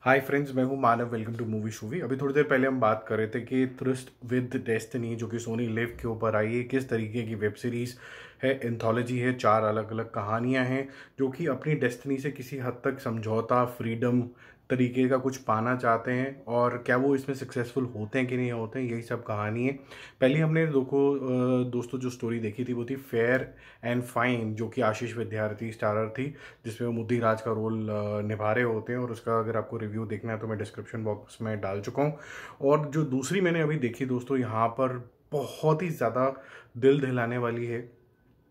हाय friends, मैं हूं Manav. Welcome to movie शूवी। अभी थोड़ी देर पहले हम बात कर रहे थे कि थ्रस्ट विद डेस्टिनी जो कि सोनी लिव के ऊपर आई है, किस तरीके की वेब सीरीज़ है। एंथोलॉजी है, 4 अलग अलग कहानियां हैं जो कि अपनी डेस्टिनी से किसी हद तक समझौता, फ्रीडम तरीके का कुछ पाना चाहते हैं, और क्या वो इसमें सक्सेसफुल होते हैं कि नहीं होते हैं, यही सब कहानी है। पहले हमने दोस्तों जो स्टोरी देखी थी वो थी फेयर एंड फाइन, जो कि आशीष विद्यार्थी स्टारर थी, जिसमें वो मुद्दी राज का रोल निभा रहे होते हैं। और उसका अगर आपको रिव्यू देखना है तो मैं डिस्क्रिप्शन बॉक्स में डाल चुका हूँ। और जो दूसरी मैंने अभी देखी दोस्तों, यहाँ पर बहुत ही ज़्यादा दिल दहलाने वाली है,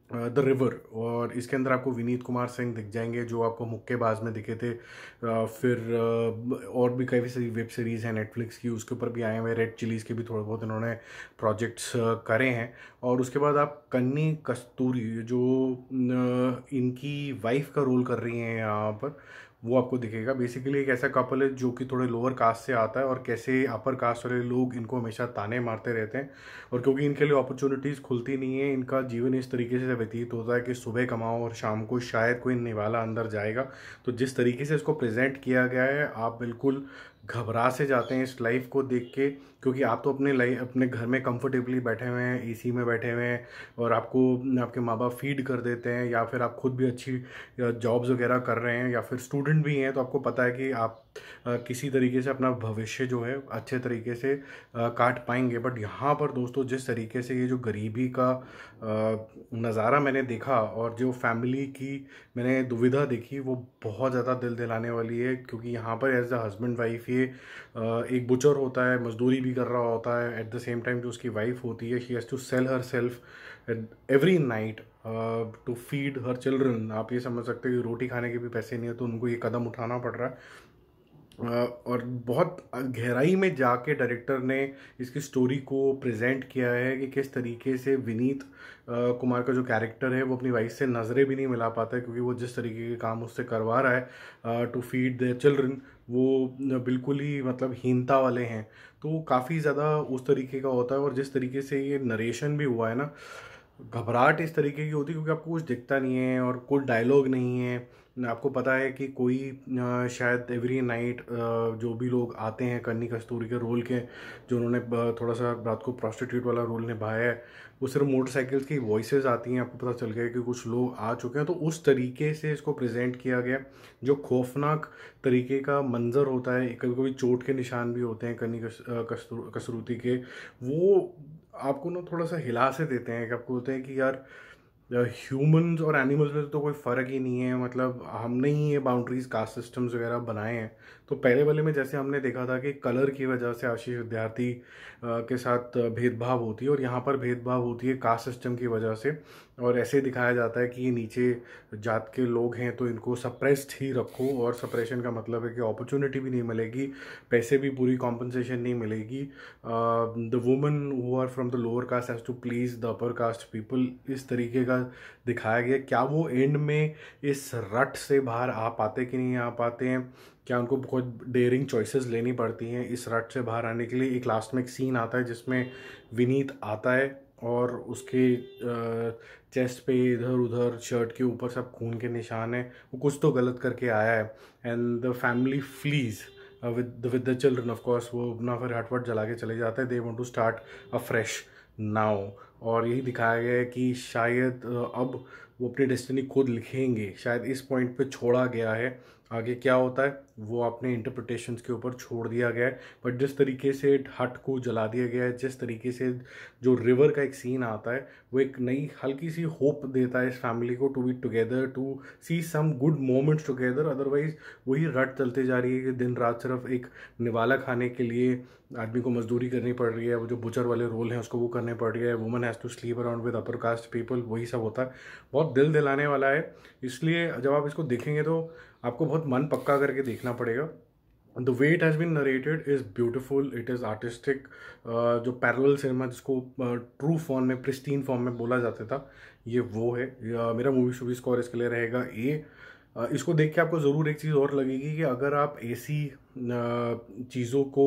द रिवर। और इसके अंदर आपको विनीत कुमार सिंह दिख जाएंगे जो आपको मुक्केबाज में दिखे थे। और भी कई सारी वेब सीरीज़ हैं नेटफ्लिक्स की, उसके ऊपर भी आए हुए। रेड चिलीज़ के भी थोड़े बहुत इन्होंने प्रोजेक्ट्स करे हैं। और उसके बाद आप कन्नी कस्तूरी जो इनकी वाइफ का रोल कर रही हैं यहाँ पर, वो आपको दिखेगा। बेसिकली एक ऐसा कपल है जो कि थोड़े लोअर कास्ट से आता है, और कैसे अपर कास्ट वाले लोग इनको हमेशा ताने मारते रहते हैं। और क्योंकि इनके लिए अपॉर्चुनिटीज़ खुलती नहीं है, इनका जीवन इस तरीके से व्यतीत होता है कि सुबह कमाओ और शाम को शायद कोई निवाला अंदर जाएगा। तो जिस तरीके से इसको प्रेजेंट किया गया है, आप बिल्कुल घबरा से जाते हैं इस लाइफ को देख के, क्योंकि आप तो अपने घर में कंफर्टेबली बैठे हुए हैं, एसी में बैठे हुए हैं, और आपको आपके माँ बाप फीड कर देते हैं, या फिर आप खुद भी अच्छी जॉब्स वगैरह कर रहे हैं, या फिर स्टूडेंट भी हैं, तो आपको पता है कि आप किसी तरीके से अपना भविष्य जो है अच्छे तरीके से काट पाएंगे। बट यहाँ पर दोस्तों जिस तरीके से ये जो गरीबी का नज़ारा मैंने देखा, और जो फैमिली की मैंने दुविधा देखी, वो बहुत ज़्यादा दिल दिलाने वाली है। क्योंकि यहाँ पर एज द हस्बैंड वाइफ ये एक बुचर होता है, मजदूरी भी कर रहा होता है। एट द सेम टाइम जो उसकी वाइफ होती है, she has to sell herself every night to feed her children. आप ये समझ सकते हैं कि रोटी खाने के भी पैसे नहीं है, तो उनको ये कदम उठाना पड़ रहा है। और बहुत गहराई में जाके डायरेक्टर ने इसकी स्टोरी को प्रेजेंट किया है कि किस तरीके से विनीत कुमार का जो कैरेक्टर है वो अपनी वाइफ से नज़रें भी नहीं मिला पाता है, क्योंकि वो जिस तरीके के काम उससे करवा रहा है टू फीड देयर चिल्ड्रन, वो बिल्कुल ही मतलब हीनता वाले हैं। तो काफ़ी ज़्यादा उस तरीके का होता है। और जिस तरीके से ये नरेशन भी हुआ है ना, घबराहट इस तरीके की होती है क्योंकि आपको कुछ दिखता नहीं है और कोई डायलॉग नहीं है। आपको पता है कि कोई शायद एवरी नाइट जो भी लोग आते हैं कन्नी कस्तूरी के रोल के, जो उन्होंने थोड़ा सा रात को प्रोस्टिट्यूट वाला रोल निभाया है, वो सिर्फ मोटरसाइकिल्स की वॉइसेस आती हैं, आपको पता चल गया कि कुछ लोग आ चुके हैं। तो उस तरीके से इसको प्रेजेंट किया गया, जो खौफनाक तरीके का मंजर होता है, कभी कभी चोट के निशान भी होते हैं कन्नी कसरूती के, वो आपको ना थोड़ा सा हिला से देते हैं कि आपको होता है कि यार ह्यूमंस और एनिमल्स में तो कोई फ़र्क ही नहीं है। मतलब हमने ही ये बाउंड्रीज कास्ट सिस्टम्स वगैरह बनाए हैं। तो पहले वाले में जैसे हमने देखा था कि कलर की वजह से आशीष विद्यार्थी के साथ भेदभाव होती है, और यहाँ पर भेदभाव होती है कास्ट सिस्टम की वजह से। और ऐसे दिखाया जाता है कि ये नीचे जात के लोग हैं तो इनको सप्रेस्ड ही रखो, और सप्रेशन का मतलब है कि अपॉर्चुनिटी भी नहीं मिलेगी, पैसे भी पूरी कॉम्पनसेशन नहीं मिलेगी। The woman who are from the lower caste has to please the upper caste people, इस तरीके का दिखाया गया। क्या वो एंड में इस रट से बाहर आ पाते कि नहीं आ पाते हैं, क्या उनको बहुत डेयरिंग चॉइसेस लेनी पड़ती हैं इस रट से बाहर आने के लिए। एक लास्ट में एक सीन आता है जिसमें विनीत आता है और उसके चेस्ट पे इधर उधर शर्ट के ऊपर सब खून के निशान है, वो कुछ तो गलत करके आया है। And the family flees with the children, of course वो अपना फिर हटवट जला के चले जाते हैं। They want to start a fresh now. और यही दिखाया गया है कि शायद अब वो अपनी डेस्टिनी खुद लिखेंगे, शायद इस पॉइंट पे छोड़ा गया है। आगे क्या होता है वो अपने इंटरप्रिटेशंस के ऊपर छोड़ दिया गया है। बट जिस तरीके से हट को जला दिया गया है, जिस तरीके से जो रिवर का एक सीन आता है, वो एक नई हल्की सी होप देता है इस फैमिली को to be together, to see some good moments together. Otherwise वही रट चलते जा रही है कि दिन रात सिर्फ एक निवाला खाने के लिए आदमी को मजदूरी करनी पड़ रही है, वो जो बुचर वाले रोल हैं उसको वो करने पड़ रही है, woman has to sleep around with upper caste people, वही सब होता है। बहुत दिल दिलाने वाला है, इसलिए जब आप इसको देखेंगे तो आपको बहुत मन पक्का करके देखना पड़ेगा। The way it has been narrated is beautiful, it is artistic. जो पैरेलल सिनेमा जिसको ट्रू फॉर्म में, प्रिस्टीन फॉर्म में बोला जाता था, ये वो है। मेरा मूवी शूवी स्कोर इसके लिए रहेगा ए। इसको देख के आपको ज़रूर एक चीज़ और लगेगी कि अगर आप ऐसी चीज़ों को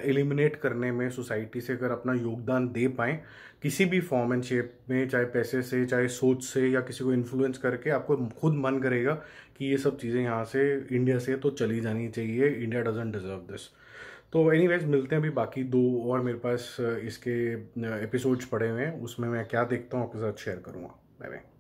एलिमिनेट करने में सोसाइटी से अगर अपना योगदान दे पाएँ किसी भी फॉर्म एंड शेप में, चाहे पैसे से, चाहे सोच से, या किसी को इन्फ्लुएंस करके, आपको खुद मन करेगा कि ये सब चीज़ें यहाँ से, इंडिया से तो चली जानी चाहिए, इंडिया डजंट डिजर्व दिस। तो एनीवेज मिलते हैं। अभी बाकी 2 और मेरे पास इसके एपिसोड्स पड़े हुए हैं, उसमें मैं क्या देखता हूँ आपके साथ शेयर करूँगा। Bye bye.